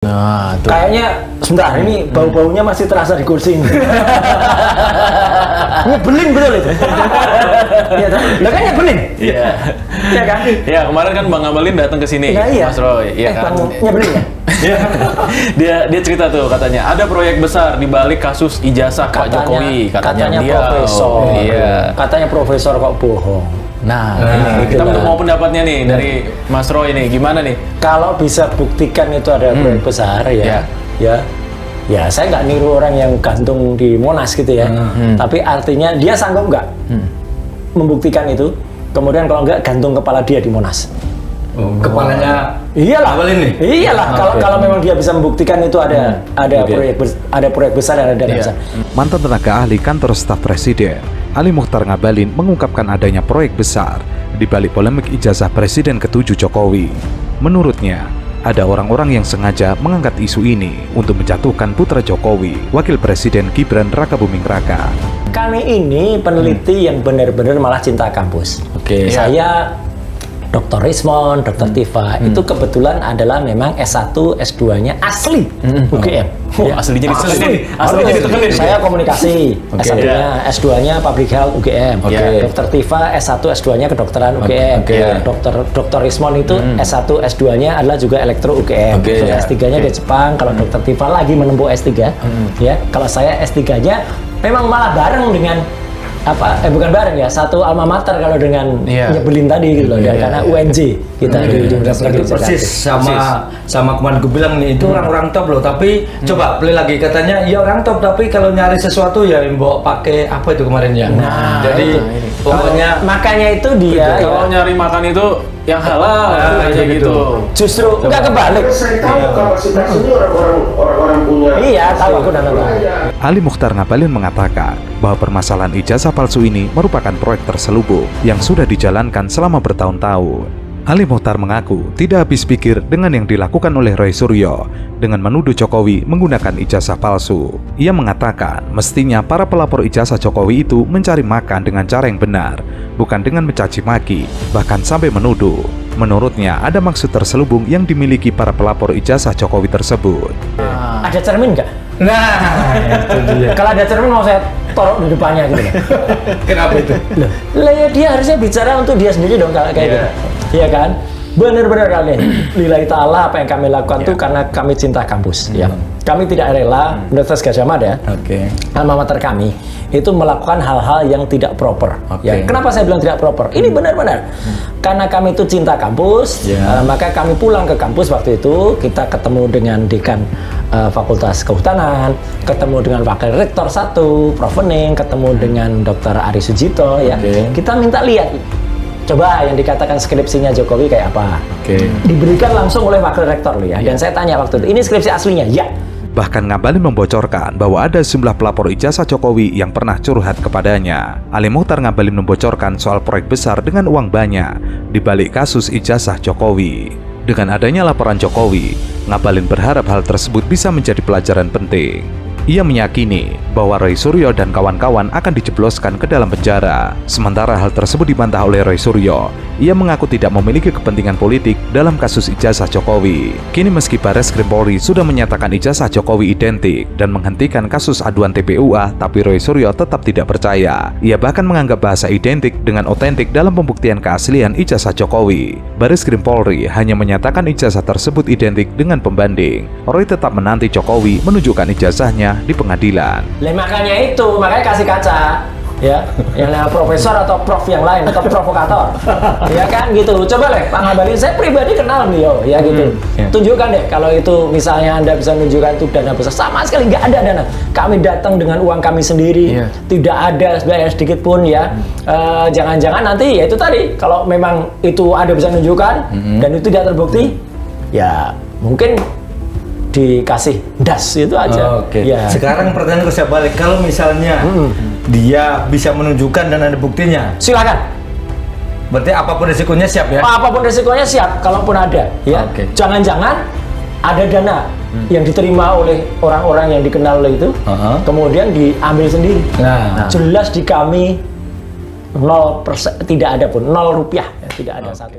Nah, tuh. Kayaknya sebentar ini bau-baunya masih terasa di kursi ini. Nyebelin betul itu. Iya kan? Lah kan nyebelin. Iya. Iya kan? Ya, kemarin kan Bang Ngabalin datang ke sini, Nah, iya. Mas Roy. Iya kan? Bang nyebelin ya? dia cerita tuh katanya ada proyek besar di balik kasus ijazah Pak Jokowi, katanya dia. profesor. Iya. Katanya profesor kok bohong. Nah, kita untuk mau pendapatnya nih dari Mas Roy ini gimana nih? Kalau bisa buktikan itu ada proyek besar ya saya nggak niru orang yang gantung di Monas gitu ya. Tapi artinya dia sanggup nggak membuktikan itu? Kemudian kalau nggak gantung kepala dia di Monas. Kepalanya Iyalah. Ngabalin nih. Iyalah. Kalau memang dia bisa membuktikan itu ada proyek besar dan ada dana besar. Mantan tenaga ahli kantor staf presiden Ali Mochtar Ngabalin mengungkapkan adanya proyek besar di balik polemik ijazah Presiden ke-7 Jokowi. Menurutnya, ada orang-orang yang sengaja mengangkat isu ini untuk menjatuhkan putra Jokowi, Wakil Presiden Gibran Rakabuming Raka. Kami ini peneliti yang benar-benar malah cinta kampus. Oke. Saya Dr. Rismon, Dr. Tifa itu kebetulan adalah memang S1, S2-nya asli UGM. Oh, aslinya ditekenin. Aslinya ditekenin. Saya komunikasi, S1-nya, S2-nya Public Health UGM. Dr. Tifa S1, S2-nya kedokteran UGM. Dr. Rismon itu S1, S2-nya adalah juga elektro UGM. S3-nya di Jepang. Kalau Dr. Tifa lagi menempuh S3, ya. Kalau saya S3-nya memang malah bareng dengan bukan bareng ya, satu alma mater kalau dengan nyebelin tadi gitu loh, karena UNJ kita di Universitas Negeri Jakarta. Persis sama kemarin gue bilang nih, itu orang-orang top loh, tapi coba play lagi, katanya ya orang top tapi kalau nyari sesuatu ya bawa pakai apa itu kemarin ya. Jadi pokoknya makanya itu dia kalau nyari makan itu yang halal kayak gitu. Justru enggak kebalik. Saya tahu kapasitas ini orang-orang punya. Iya, tahu aku dan tahu. Ali Mochtar Ngabalin mengatakan bahwa permasalahan ijazah palsu ini merupakan proyek terselubung yang sudah dijalankan selama bertahun-tahun. Ali Mochtar mengaku tidak habis pikir dengan yang dilakukan oleh Roy Suryo dengan menuduh Jokowi menggunakan ijazah palsu. Ia mengatakan mestinya para pelapor ijazah Jokowi itu mencari makan dengan cara yang benar, bukan dengan mencaci maki, bahkan sampai menuduh. Menurutnya ada maksud terselubung yang dimiliki para pelapor ijazah Jokowi tersebut. Ada cermin nggak? nah itu dia. Kalau ada cermin mau saya taruh di depannya gitu loh. Kenapa itu? Lah ya dia harusnya bicara untuk dia sendiri dong kayak gitu. Iya kan? Benar-benar kalian lillahi ta'ala apa yang kami lakukan tuh karena kami cinta kampus ya. Kami tidak rela Universitas Gadjah Mada, alma mater kami itu melakukan hal-hal yang tidak proper. Ya. Kenapa saya bilang tidak proper? Ini benar-benar karena kami itu cinta kampus, maka kami pulang ke kampus waktu itu, kita ketemu dengan dekan Fakultas Kehutanan, ketemu dengan Wakil Rektor 1, Prof. Wening, ketemu dengan Dr. Ari Sujito ya. Kita minta lihat coba yang dikatakan skripsinya Jokowi kayak apa. Diberikan langsung oleh Wakil Rektor loh ya. Dan saya tanya waktu itu, ini skripsi aslinya? Ya. Bahkan Ngabalin membocorkan bahwa ada sejumlah pelapor ijazah Jokowi yang pernah curhat kepadanya. Ali Mochtar Ngabalin membocorkan soal proyek besar dengan uang banyak di balik kasus ijazah Jokowi. Dengan adanya laporan Jokowi, Ngabalin berharap hal tersebut bisa menjadi pelajaran penting. Ia meyakini bahwa Roy Suryo dan kawan-kawan akan dijebloskan ke dalam penjara. Sementara hal tersebut dibantah oleh Roy Suryo. Ia mengaku tidak memiliki kepentingan politik dalam kasus ijazah Jokowi. Kini meski Barreskrim Polri sudah menyatakan ijazah Jokowi identik dan menghentikan kasus aduan TPUA, tapi Roy Suryo tetap tidak percaya. Ia bahkan menganggap bahasa identik dengan otentik dalam pembuktian keaslian ijazah Jokowi. Barreskrim Polri hanya menyatakan ijazah tersebut identik dengan pembanding. Roy tetap menanti Jokowi menunjukkan ijazahnya di pengadilan. Makanya kasih kaca ya, yang profesor atau prof yang lain atau provokator ya kan gitu. Coba deh Pak Ngabalin, saya pribadi kenal beliau ya gitu. Tunjukkan deh kalau itu misalnya Anda bisa menunjukkan itu dana besar. Sama sekali nggak ada dana, kami datang dengan uang kami sendiri, tidak ada biaya sedikit pun ya. Jangan-jangan nanti ya itu tadi, kalau memang itu ada bisa menunjukkan dan itu tidak terbukti ya mungkin dikasih das itu aja. Ya. Sekarang pertanyaan saya balik, kalau misalnya dia bisa menunjukkan dan ada buktinya, silakan. Berarti apapun resikonya siap ya? Apapun resikonya siap, kalaupun ada ya. Jangan-jangan ada dana yang diterima oleh orang-orang yang dikenal oleh itu, kemudian diambil sendiri. Jelas di kami 0%, tidak ada pun, 0 rupiah, ya, tidak ada satu.